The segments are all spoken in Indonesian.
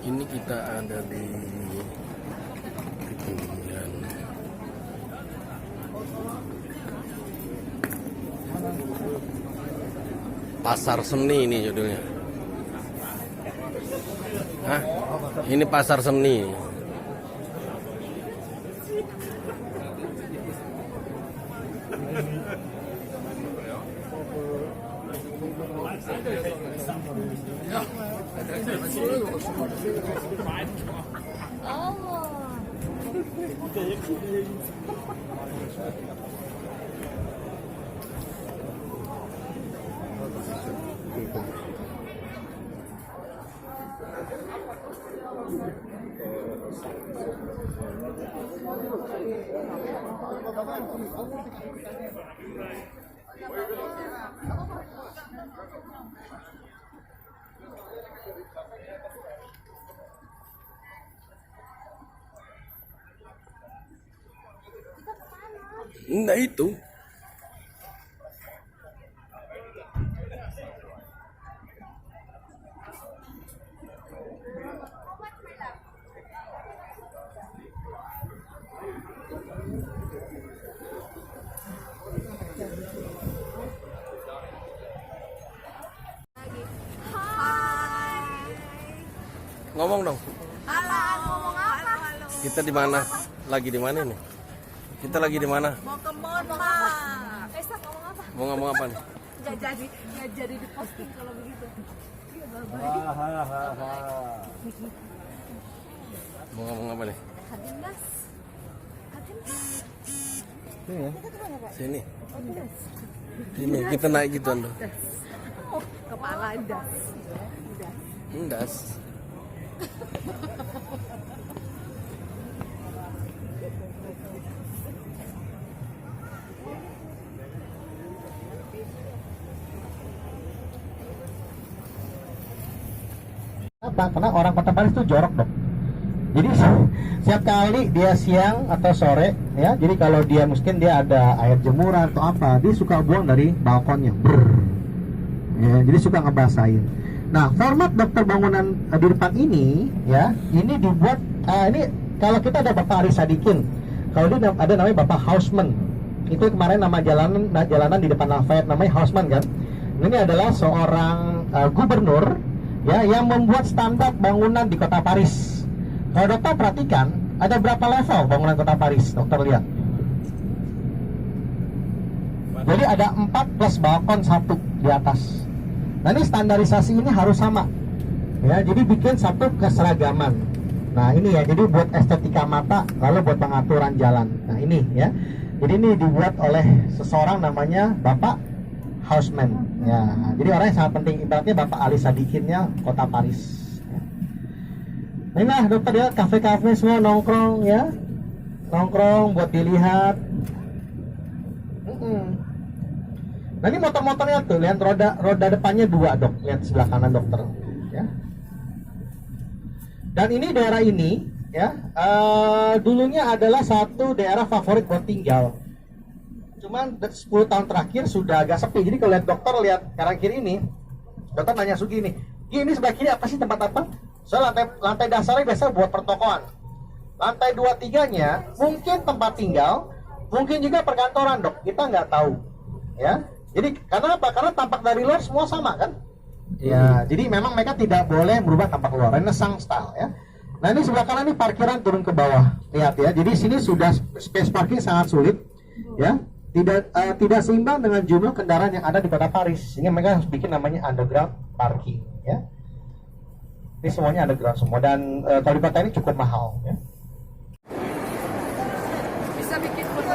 Ini kita ada di ketinggian Pasar Seni, ini judulnya. Hah? Ini Pasar Seni. Enggak itu. Ngomong dong. Halo, ngomong apa? Kita di mana? Lagi di mana nih? Kita lagi di mana? Mau ke mall, Pak. Esa ngomong apa? Mau ngomong apa nih? Nggak jadi di posting kalau begitu. Mau ngomong apa nih? Hadindas. Sini ya. Sini. Sini kita naik gitu ando. Oh, kepala das. Endas. Apa? Karena orang Kota Paris itu jorok dok. Jadi setiap kali dia siang atau sore ya, jadi kalau dia mungkin dia ada air jemuran atau apa, dia suka buang dari balkonnya. Ya, jadi suka ngebasahin. Nah, format dokter bangunan di depan ini ya, ini dibuat ini kalau kita ada Bapak Ari Sadikin, kalau dia ada namanya Bapak Houseman. Itu kemarin nama jalanan di depan Lafayette namanya Houseman kan. Ini adalah seorang gubernur ya yang membuat standar bangunan di Kota Paris. Kalau dokter perhatikan, ada berapa level bangunan Kota Paris? Dokter lihat. Jadi ada 4 plus balkon 1 di atas. Nah ini standarisasi ini harus sama. Ya, jadi bikin satu keseragaman. Nah ini ya, jadi buat estetika mata, lalu buat pengaturan jalan. Nah ini ya. Jadi ini dibuat oleh seseorang namanya Bapak Houseman. Ya, jadi orang yang sangat penting, ibaratnya Bapak Ali Sadikinnya Kota Paris. Ya. Nah, dokter ya, kafe-kafe semua nongkrong ya, nongkrong buat dilihat. Nah ini motor-motornya tuh, lihat roda depannya 2 dok, lihat sebelah kanan dokter. Ya. Dan ini daerah ini ya, dulunya adalah satu daerah favorit buat tinggal. Cuman 10 tahun terakhir sudah agak sepi. Jadi kalau lihat dokter, lihat kanan kiri ini, dokter nanya Sugi nih, ini sebelah kiri apa sih, tempat apa? Soalnya lantai dasarnya biasa buat pertokoan. Lantai 2-3-nya mungkin tempat tinggal, mungkin juga perkantoran dok. Kita nggak tahu. Ya. Jadi karena apa? Karena tampak dari luar semua sama kan? Ya. Jadi memang mereka tidak boleh merubah tampak luar. Renaissance style ya. Nah ini sebelah kanan ini parkiran turun ke bawah. Lihat ya. Jadi sini sudah space parking sangat sulit. Ya. Tidak seimbang dengan jumlah kendaraan yang ada di Kota Paris, sehingga mereka harus bikin namanya underground parking ya. Ini semuanya underground semua, dan kalau di kota ini cukup mahal ya. Bisa bikin foto.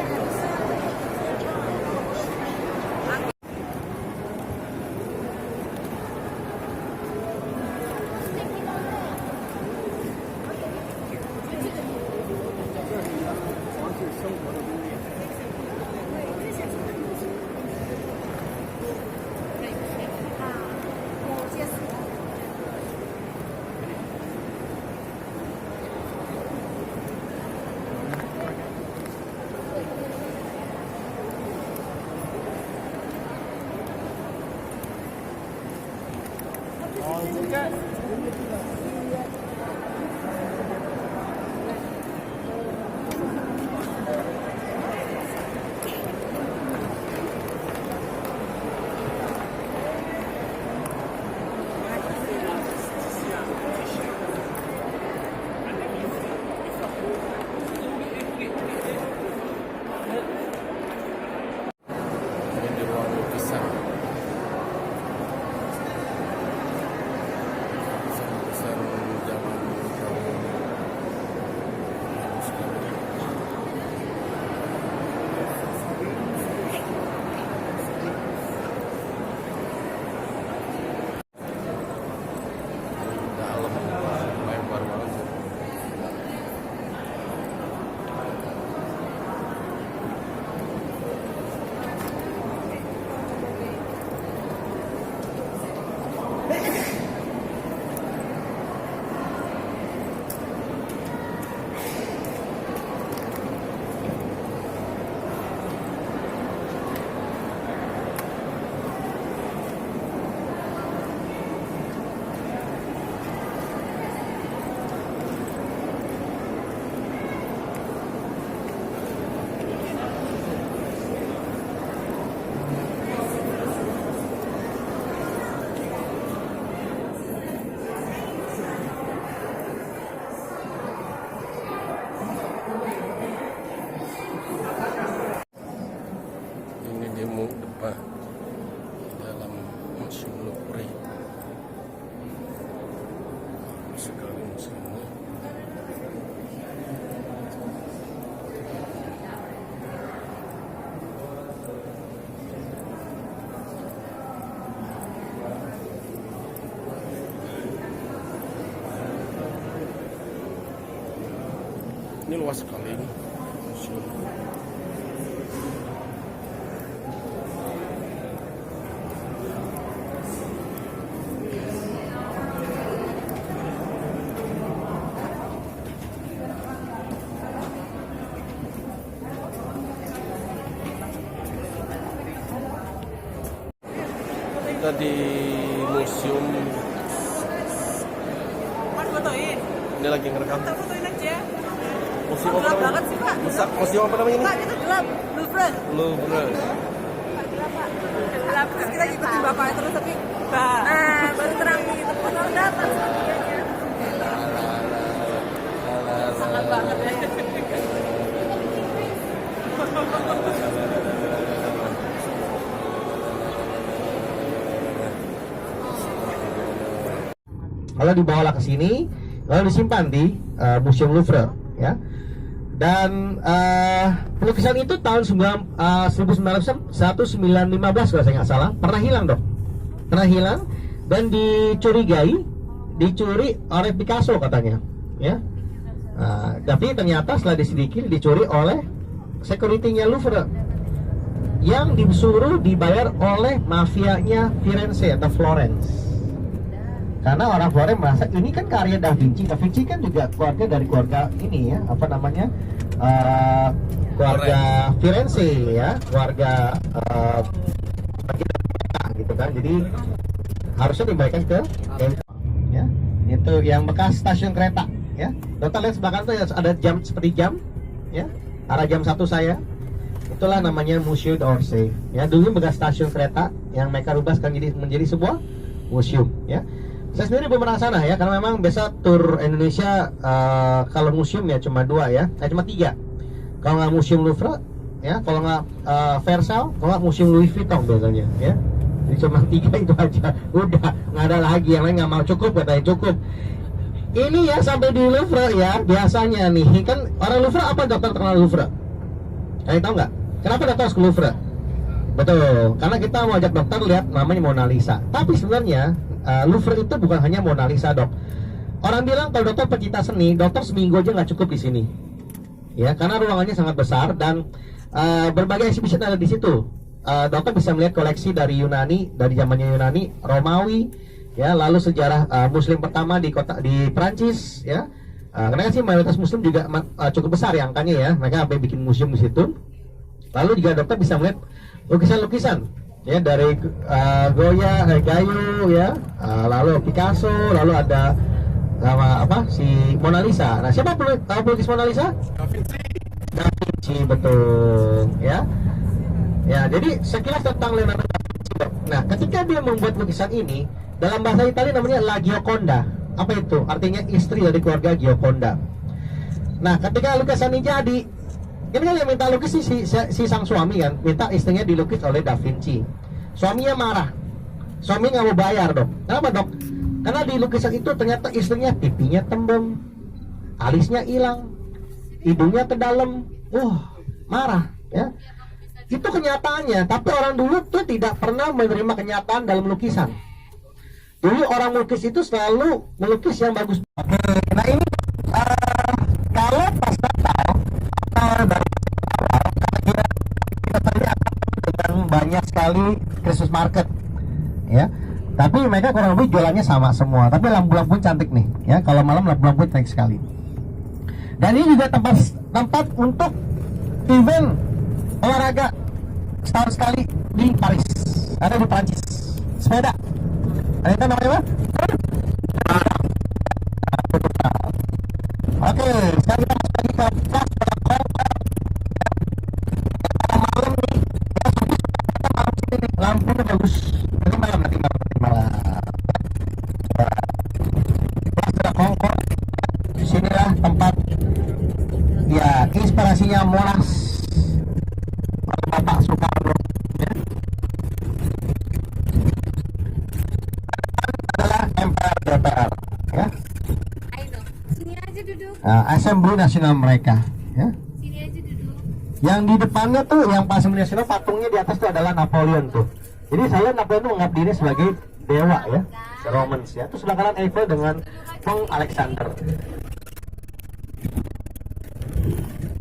Museum Louvre. Sekali museum ini. Ini luas sekali ini museum. Kita di museum. Mau fotoin? Ini lagi ngerekam. Kita fotoin aja. Museum apa Gelap namanya? banget sih, Pak. Museum apa namanya ini? Pak, itu gelap. Louvre. Louvre. Gelap. Terus kita ngikutin bapak terus tapi nah, baru terang gitu. Baru dapat semuanya. Sangat banget ya. Lalu dibawalah ke sini, lalu disimpan di Museum Louvre, ya. Dan lukisan itu tahun 1915 kalau saya nggak salah, pernah hilang dong, pernah hilang dan dicuri oleh Picasso katanya, ya. Tapi ternyata setelah diselidiki dicuri oleh security-nya Louvre yang disuruh dibayar oleh mafianya Firenze atau Florence. Karena orang Florence merasa ini kan karya Da Vinci. Da Vinci kan juga keluarga dari keluarga ini ya, apa namanya, keluarga Firenze ya, keluarga gitu kan. Jadi harusnya diberikan ke ya, itu yang bekas stasiun kereta ya. Dokter lihat sebelah kanan tuh ada jam seperti jam ya, arah jam 1 saya. Itulah namanya Musée d'Orsay ya. Dulu bekas stasiun kereta yang mereka rubah sekarang menjadi sebuah museum ya. Saya sendiri belum pernah sana ya, karena memang biasa tur Indonesia kalau museum ya cuma 2 ya, cuma 3. Kalau nggak Museum Louvre ya, kalau nggak Versailles, kalau nggak Museum Louis Vuitton biasanya ya. Jadi cuma 3 itu aja, udah nggak ada lagi, yang lain nggak mau, cukup katanya, cukup. Ini ya sampai di Louvre ya, biasanya nih kan orang Louvre apa dokter terkenal Louvre? Kalian tahu nggak? Kenapa dokter harus ke Louvre? Betul, karena kita mau ajak dokter lihat namanya Mona Lisa. Tapi sebenarnya Louvre itu bukan hanya Mona Lisa, dok. Orang bilang kalau dokter pecinta seni, dokter seminggu aja nggak cukup di sini, ya, karena ruangannya sangat besar dan berbagai eksibisi ada di situ. Dokter bisa melihat koleksi dari Yunani, dari zamannya Yunani, Romawi, ya, lalu sejarah Muslim pertama di Prancis, ya. Karena kan sih mayoritas Muslim juga cukup besar ya angkanya ya, mereka sampai bikin museum di situ. Lalu juga dokter bisa melihat lukisan-lukisan ya dari Goya, Gayo ya, lalu Picasso, lalu ada si Mona Lisa. Nah, siapa pelukis Mona Lisa? Da Vinci, betul ya. Ya, jadi sekilas tentang Leonardo da Vinci. Nah, ketika dia membuat lukisan ini, dalam bahasa Italia namanya La Gioconda. Apa itu? Artinya istri dari keluarga Gioconda. Nah, ketika lukisan ini jadi, ini kan yang minta lukis si sang suami kan, minta istrinya dilukis oleh Da Vinci. Suaminya marah, suami nggak mau bayar dok. Kenapa dok? Karena di lukisan itu ternyata istrinya pipinya tembem, alisnya hilang, hidungnya ke dalam. Marah ya. Itu kenyataannya. Tapi orang dulu tuh tidak pernah menerima kenyataan dalam lukisan. Dulu orang melukis itu selalu melukis yang bagus. Oke, nah ini kalau pas Natal kita tadi akan dengan banyak sekali Christmas market ya, tapi mereka kurang lebih jualannya sama semua, tapi lampu-lampu cantik nih ya, kalau malam lampu-lampu cantik sekali. Dan ini juga tempat untuk event olahraga setahun sekali di Paris, ada di Prancis, sepeda. Ada itu namanya apa? Oke, sekarang kita masuk lagi ke kelas malam nih. Lampunya bagus. Nanti malam. Kelas ada Kongkor. Disinilah tempat ya inspirasinya Monas, Bapak Soekarno. Ya. DPR, ya. Ayo, sini aja duduk. Assembly Nasional mereka, ya. Sini aja duduk. Yang di depannya tuh, yang pas Assembly Nasional, patungnya di atas tuh adalah Napoleon tuh. Jadi saya Napoleon tuh menganggap diri sebagai dewa, ya, Romans, ya. Terus sebelah kanan Eiffel dengan Kong Alexander.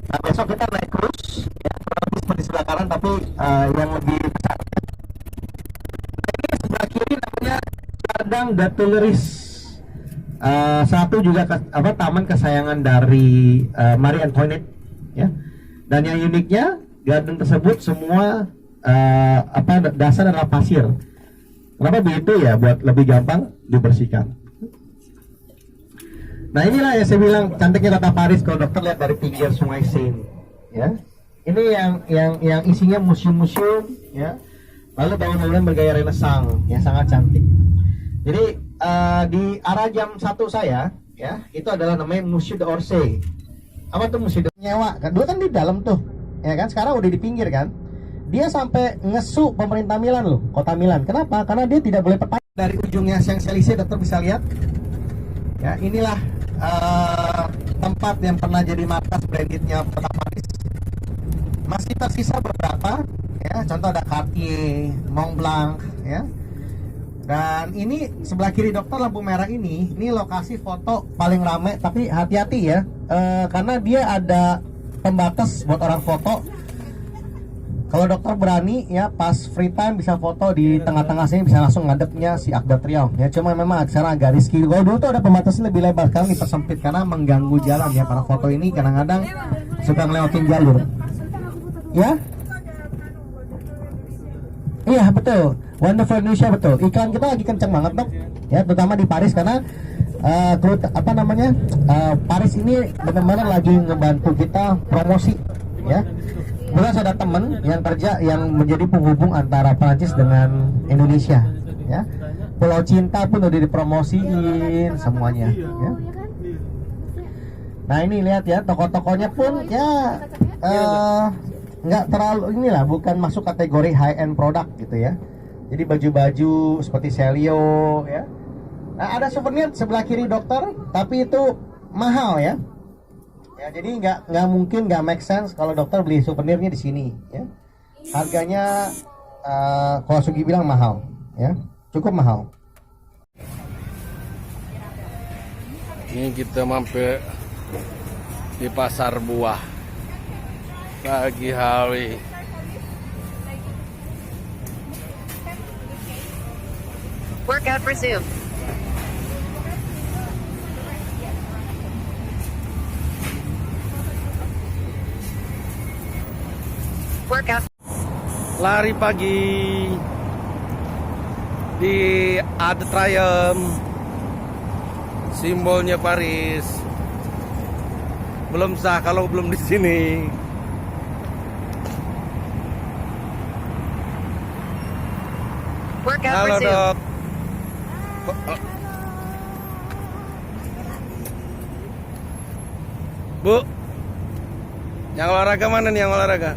Nah, besok kita naik cruise, ya, kurang lebih seperti sebelah kanan, tapi yang lebih besar. Ini sebelah kiri namanya Ladang Datuleris. Satu juga taman kesayangan dari Marie Antoinette, ya. Dan yang uniknya garden tersebut semua dasar adalah pasir. Kenapa begitu ya? Buat lebih gampang dibersihkan. Nah, inilah yang saya bilang cantiknya kota Paris kalau dokter lihat dari pinggir Sungai Seine, ya. Ini yang isinya museum-museum, ya. Lalu bangunan-bangunan bergaya Renaissance, yang sangat cantik. Jadi di arah jam 1 saya, ya, itu adalah namanya Musée d'Orsay. Apa tuh Musée d'Orsay? Nyewa, kan? Dulu kan di dalam tuh, ya kan? Sekarang udah di pinggir kan? Dia sampai ngesu pemerintah Milan loh, kota Milan. Kenapa? Karena dia tidak boleh perpanjang. Dari ujungnya Champs-Élysées, dokter bisa lihat. Ya, inilah tempat yang pernah jadi markas brandednya kota Paris. Masih tersisa beberapa, ya. Contoh ada Cartier, Montblanc, ya. Dan ini sebelah kiri dokter lampu merah ini lokasi foto paling rame. Tapi hati-hati ya, karena dia ada pembatas buat orang foto. Kalau dokter berani ya pas free time bisa foto di tengah-tengah sini, bisa langsung ngadepnya si Arc de Triomphe ya. Cuma memang sekarang agak risky. Kalau dulu tuh ada pembatasnya lebih lebar, sekarang dipersempit karena mengganggu jalan ya. Para foto ini kadang-kadang suka ngelewatin jalur. Ya? Iya betul. Wonderful Indonesia betul. Iklan kita lagi kenceng banget dok. Ya terutama di Paris karena Paris ini benar-benar lagi ngebantu kita promosi ya. Bukan ada temen yang kerja yang menjadi penghubung antara Prancis dengan Indonesia ya. Pulau Cinta pun udah dipromosiin semuanya ya. Nah ini lihat ya, toko-tokonya pun ya nggak terlalu inilah, bukan masuk kategori high end product gitu ya. Jadi baju-baju seperti Celio ya. Nah ada souvenir sebelah kiri dokter, tapi itu mahal ya. Ya, jadi nggak mungkin, nggak make sense kalau dokter beli souvenirnya di sini ya. Harganya kalau Sugi bilang mahal ya, cukup mahal. Ini kita mampir di pasar buah pagi hari. Workout resume. Workout. Lari pagi di Arc de Triomphe, simbolnya Paris. Belum sah kalau belum di sini. Workout Halo resume. dok. Bu, yang olahraga mana nih yang olahraga?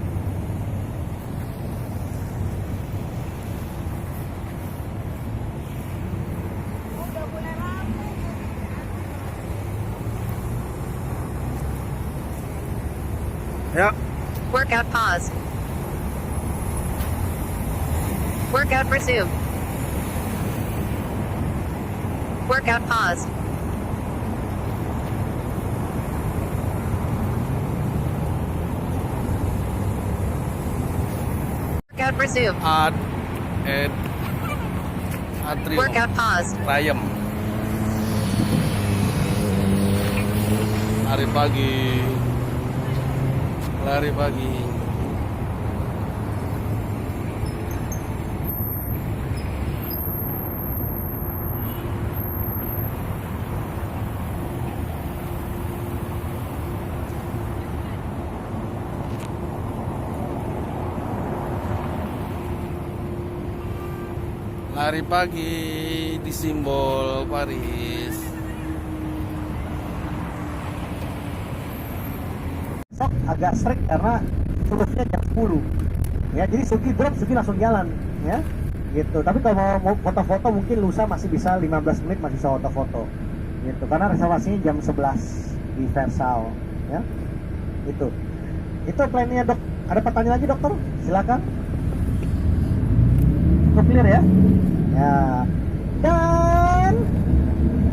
Ya. Workout pause. Workout resume. Workout pause. Workout resume. Atrium. Workout pause. Triumph. Lari pagi. Lari pagi. Lari pagi di simbol Paris. Agak strict karena surutnya jam 10 ya, jadi Sugi drop, Sugi langsung jalan ya. gitu. Tapi kalau mau foto-foto mungkin lusa masih bisa 15 menit masih bisa foto-foto gitu, karena reservasinya jam 11 di Versal ya. Itu plannya dok. Ada pertanyaan lagi dokter? Silakan. Cukup clear ya. Ya. Dan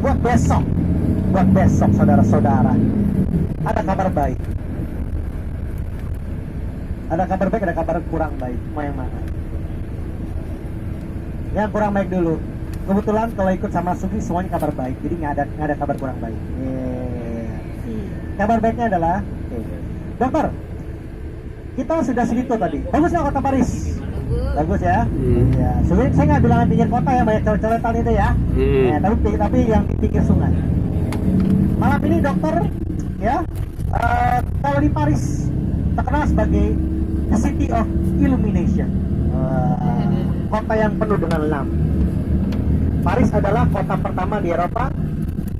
buat besok saudara-saudara, ada kabar baik. Ada kabar baik, ada kabar kurang baik. Mau yang mana? Yang kurang baik dulu. Kebetulan kalau ikut sama Sugi semuanya kabar baik, jadi nggak ada kabar kurang baik. Kabar baiknya adalah, dokter, kita sudah segitu tadi. Bagus nggak kota Paris? Bagus ya. Ya. Sebenarnya saya nggak bilang pinggir kota ya, banyak coret-coretan itu ya. Ya, tapi yang di pinggir sungai. Malam ini dokter, ya, kalau di Paris terkenal sebagai the city of illumination, kota yang penuh dengan lampu. Paris adalah kota pertama di Eropa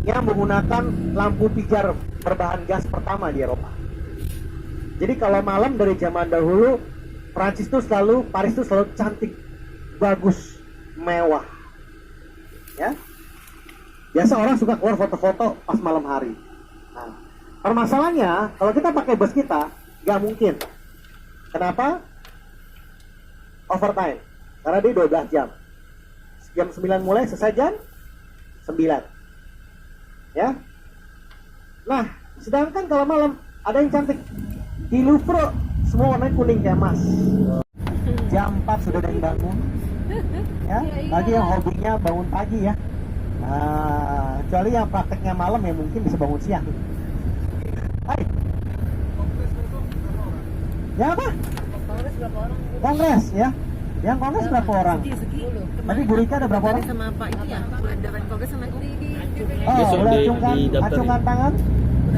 yang menggunakan lampu pijar berbahan gas pertama di Eropa. Jadi kalau malam dari zaman dahulu, Paris itu selalu cantik, bagus, mewah. Ya. Biasa orang suka keluar foto-foto pas malam hari. Nah, permasalahannya kalau kita pakai bus kita nggak mungkin. Kenapa? Overtime. Karena dia 12 jam. Jam 9 mulai, selesai jam 9. Ya. Nah, sedangkan kalau malam ada yang cantik di Louvre, semua warnanya kuning kayak emas. Jam 4 sudah ada yang bangun. Ya, bagi yang hobinya bangun pagi ya. Nah, kecuali yang prakteknya malam ya mungkin bisa bangun siang. Hai. Ya apa? Kongres berapa orang? Kongres ya. Yang kongres berapa orang? Tadi Bu Rika ada berapa orang? Sama Pak ini ya, adakan kongres sama ini. Oh, Besok udah di acungkan tangan?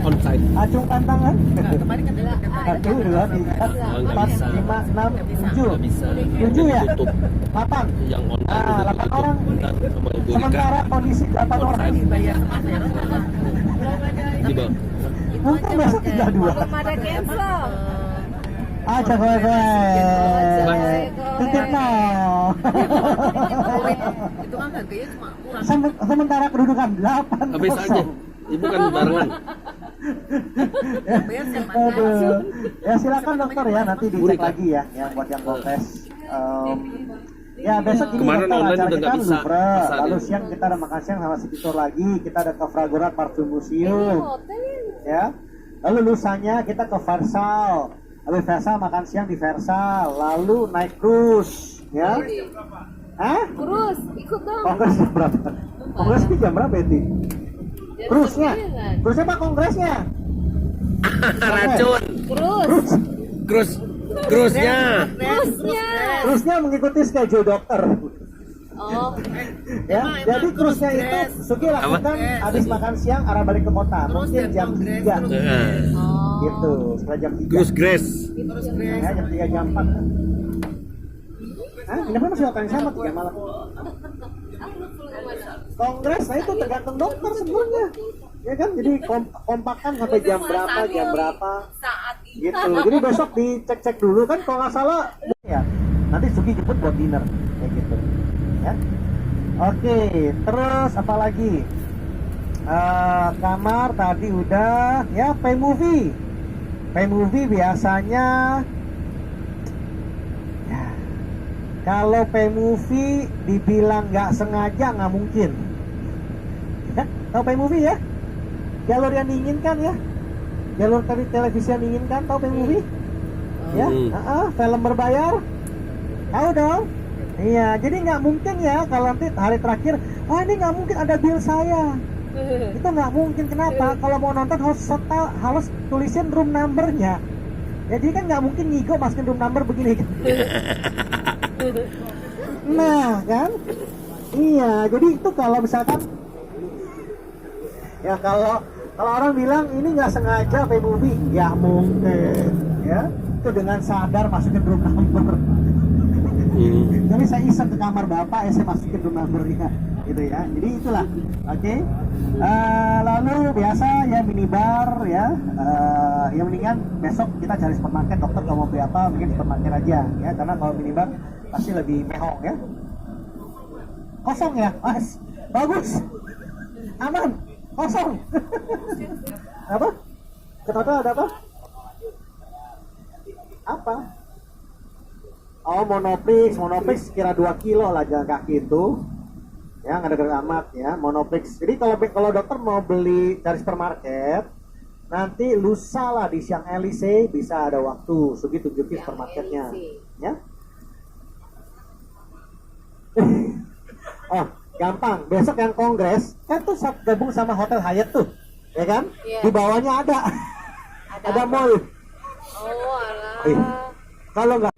onsite. Acungkan tangan? Kemarin kan ada 1, 2, 3, 4, 5, 6, 7. Nggak bisa. 7 ya? Tutup. 8. Yang online Ah, udah 8 ditutup. orang. Dan sama Ibu Rika Sementara kondisi 8 orang. bayar sama saya. di bawah. Mungkin besok tinggal 2. Ada cancel. Aja gue. Titip no. Itu kan harganya cuma murah. Sementara kedudukan 8. Habis aja. Ibu kan barengan. Bayar sama Aduh. Ya silakan dokter ya, nanti dicek Burika. lagi ya yang buat yang kongres. Ya besok ini Kemarin dokter online acara udah kita nggak bisa Louvre. pesan Lalu ya. siang kita ada makan siang sama Sikitor lagi. Kita ada ke Fragrant Parfum Museum. Ya. Lalu lusanya kita ke Versal. Habis Versal makan siang di Versal. Lalu naik cruise. Ya. Hah? Terus ikut dong. Kongres jam berapa? Kongres ini jam berapa itu? Cruise-nya? Cruise-nya apa kongresnya? Racun. Terus Cruise-nya. Cruise-nya mengikuti schedule dokter. Oh, Ya, jadi cruise-nya itu Sugi lakukan habis makan siang arah balik ke kota. Mungkin jam 3 gitu, setelah jam 3. Cruise Grace. Ya, jam 3 jam 4. Hah? Kenapa masih makan sama 3 malam? Kongres, nah itu tergantung dokter sebenarnya. Ya kan, jadi kompakan sampai jam berapa saat ini. gitu. Jadi besok dicek-cek dulu kan kalau nggak salah ya. Nanti Sugi jemput buat dinner kayak gitu. Ya. Oke, terus apa lagi? Kamar tadi udah ya. Pay movie biasanya ya, kalau pay movie dibilang nggak sengaja nggak mungkin ya. Tahu pay movie ya, jalur yang diinginkan ya, jalur televisi yang diinginkan. Tahu pay movie ya? Film berbayar tahu dong. Iya, jadi nggak mungkin ya kalau nanti hari terakhir, ini nggak mungkin ada bill saya. Itu nggak mungkin. Kenapa? Kalau mau nonton harus tulisin room numbernya. Ya, jadi kan nggak mungkin ngigo masukin room number begini. Nah kan, iya. Jadi itu kalau misalkan, ya kalau orang bilang ini nggak sengaja pay movie, ya mungkin. Ya, itu dengan sadar masukin room number. Jadi saya iseng ke kamar bapak, saya masukin room numbernya, gitu ya. Jadi itulah, oke. Lalu biasa ya minibar ya. Yang mendingan besok kita cari supermarket. Dokter kalau mau beli apa, mungkin supermarket aja, ya. Karena kalau minibar pasti lebih mehong ya. Kosong ya, Mas. Bagus. Aman. Kosong. Apa? Kata ada apa? Apa? Oh, Monoprix kira 2 kilo lah jalan kaki itu. Ya, nggak ada amat ya, Monoprix. Jadi kalau dokter mau beli cari supermarket, nanti lusa lah di Siang Elise bisa ada waktu, Sugi tunjukin supermarketnya, ya. Oh, gampang. Besok yang kongres kan tuh gabung sama Hotel Hyatt tuh, ya kan? Iya. Di bawahnya ada mall. Oh, alah. Kalau nggak